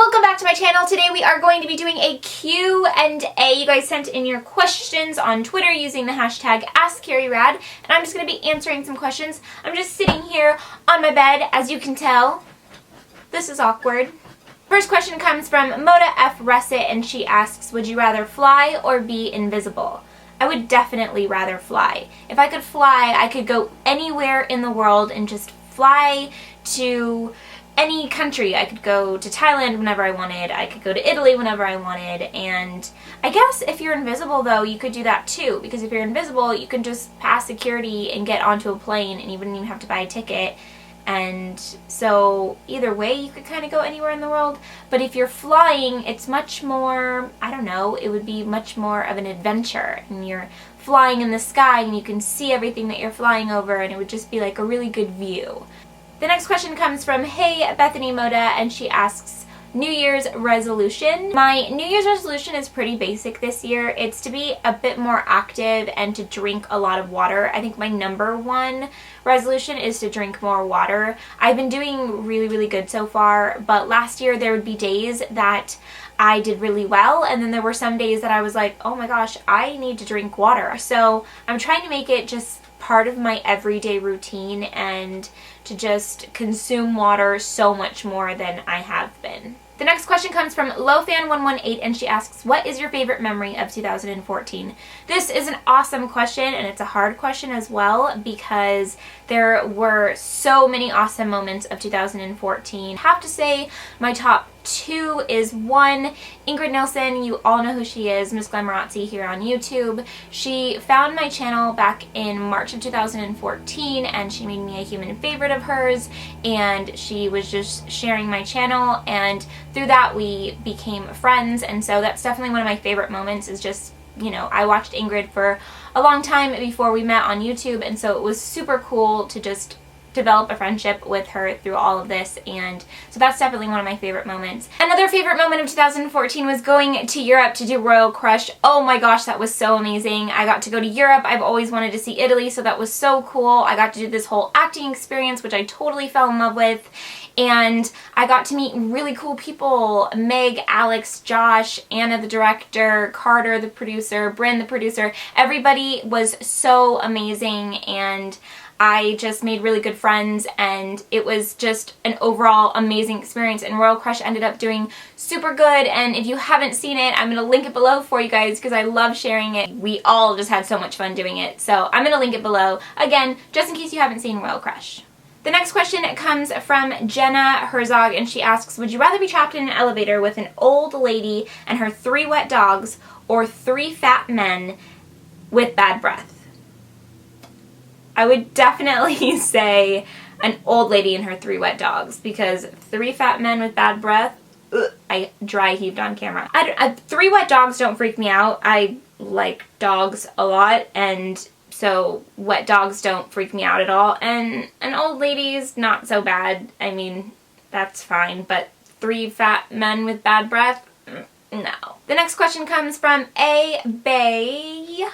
Welcome back to my channel. Today we are going to be doing a Q&A. You guys sent in your questions on Twitter using the hashtag AskCarrieRad, and I'm just going to be answering some questions. I'm just sitting here on my bed, as you can tell. This is awkward. First question comes from Moda F. Russet, and she asks, would you rather fly or be invisible? I would definitely rather fly. If I could fly, I could go anywhere in the world and just fly to any country. I could go to Thailand whenever I wanted. I could go to Italy whenever I wanted. And I guess if you're invisible, though, you could do that too. Because if you're invisible, you can just pass security and get onto a plane and you wouldn't even have to buy a ticket. And so either way, you could kind of go anywhere in the world. But if you're flying, it's much more, I don't know, it would be much more of an adventure. And you're flying in the sky and you can see everything that you're flying over, and it would just be like a really good view. The next question comes from Hey Bethany Moda, and she asks, New Year's resolution. My New Year's resolution is pretty basic this year. It's to be a bit more active and to drink a lot of water. I think my number one resolution is to drink more water. I've been doing really good so far, but last year there would be days that I did really well, and then there were some days that I was like, oh my gosh, I need to drink water. So I'm trying to make it just part of my everyday routine and to just consume water so much more than I have been. The next question comes from LowFan118, and she asks, what is your favorite memory of 2014? This is an awesome question, and it's a hard question as well because there were so many awesome moments of 2014. I have to say my top two is one, Ingrid Nilsson. You all know who she is, Miss Glamorazzi here on YouTube. She found my channel back in March of 2014 and she made me a human favorite of hers, and she was just sharing my channel, and through that we became friends. And so that's definitely one of my favorite moments, is just, you know, I watched Ingrid for a long time before we met on YouTube, and so it was super cool to just develop a friendship with her through all of this, and so that's definitely one of my favorite moments. Another favorite moment of 2014 was going to Europe to do Royal Crush. Oh my gosh, that was so amazing. I got to go to Europe. I've always wanted to see Italy, so that was so cool. I got to do this whole acting experience, which I totally fell in love with, and I got to meet really cool people. Meg, Alex, Josh, Anna the director, Carter the producer, Bryn the producer. Everybody was so amazing, and I just made really good friends, and it was just an overall amazing experience, and Royal Crush ended up doing super good. And if you haven't seen it, I'm going to link it below for you guys because I love sharing it. We all just had so much fun doing it, so I'm going to link it below, again, just in case you haven't seen Royal Crush. The next question comes from Jenna Herzog, and she asks, would you rather be trapped in an elevator with an old lady and her 3 wet dogs, or 3 fat men with bad breath? I would definitely say an old lady and her 3 wet dogs, because 3 fat men with bad breath, ugh, I dry heaved on camera. 3 wet dogs don't freak me out. I like dogs a lot, and so wet dogs don't freak me out at all. And an old lady's not so bad. I mean, that's fine, but 3 fat men with bad breath? No. The next question comes from A. Bay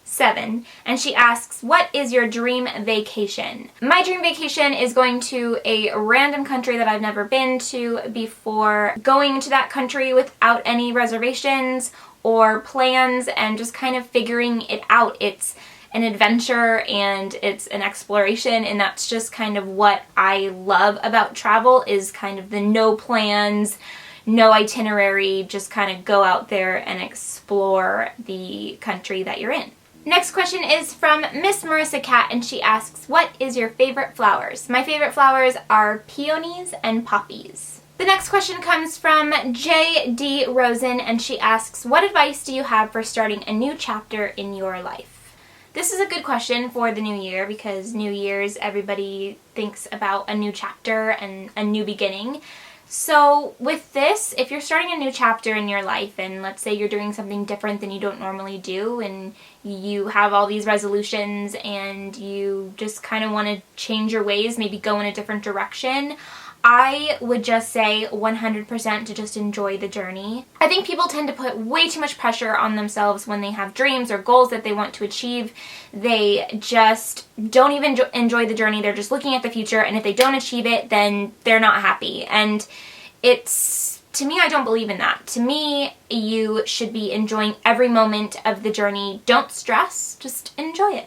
7, and she asks, what is your dream vacation? My dream vacation is going to a random country that I've never been to before, going to that country without any reservations or plans and just kind of figuring it out. It's an adventure and it's an exploration, and that's just kind of what I love about travel, is kind of the no plans, no itinerary, just kind of go out there and explore the country that you're in. Next question is from Miss Marissa Cat, and she asks, what is your favorite flowers? My favorite flowers are peonies and poppies. The next question comes from J.D. Rosen, and she asks, what advice do you have for starting a new chapter in your life? This is a good question for the new year, because New Year's, everybody thinks about a new chapter and a new beginning. So with this, if you're starting a new chapter in your life, and let's say you're doing something different than you don't normally do, and you have all these resolutions and you just kind of want to change your ways, maybe go in a different direction, I would just say 100% to just enjoy the journey. I think people tend to put way too much pressure on themselves when they have dreams or goals that they want to achieve. They just don't even enjoy the journey. They're just looking at the future, and if they don't achieve it, then they're not happy. And it's to me, I don't believe in that. To me, you should be enjoying every moment of the journey. Don't stress, just enjoy it.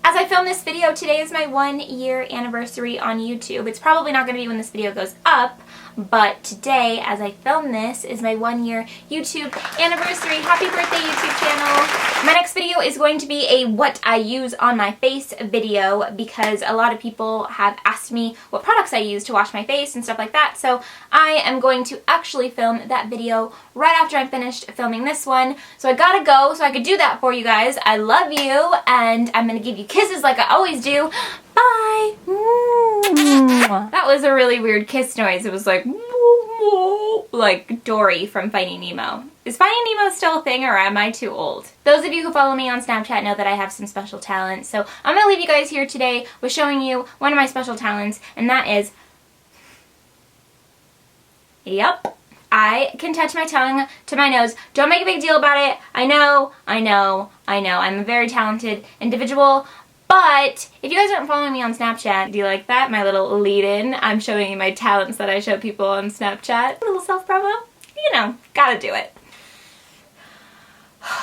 As I film this video, today is my 1-year anniversary on YouTube. It's probably not going to be when this video goes up, but today, as I film this, is my 1-year YouTube anniversary. Happy birthday, YouTube channel! My next video is going to be a what I use on my face video because a lot of people have asked me what products I use to wash my face and stuff like that, so I am going to actually film that video right after I'm finished filming this one. So I gotta go so I could do that for you guys. I love you, and I'm gonna give you kisses like I always do. Bye! That was a really weird kiss noise. It was like Dory from Finding Nemo. Is Finding Nemo still a thing, or am I too old? Those of you who follow me on Snapchat know that I have some special talents, so I'm gonna leave you guys here today with showing you one of my special talents, and that is, yep, I can touch my tongue to my nose. Don't make a big deal about it. I know. I'm a very talented individual. But if you guys aren't following me on Snapchat, do you like that? My little lead-in. I'm showing you my talents that I show people on Snapchat. A little self-promo. You know, gotta do it.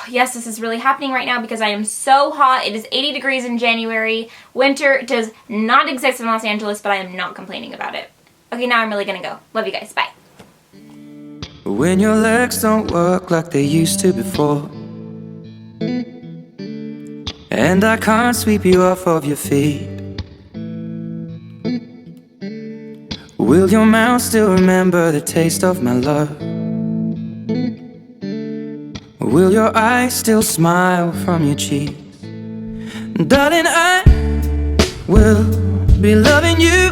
Yes, this is really happening right now because I am so hot. It is 80 degrees in January. Winter does not exist in Los Angeles, but I am not complaining about it. Okay, now I'm really gonna go. Love you guys. Bye. When your legs don't work like they used to before, and I can't sweep you off of your feet, will your mouth still remember the taste of my love? Will your eyes still smile from your cheeks? Darling, I will be loving you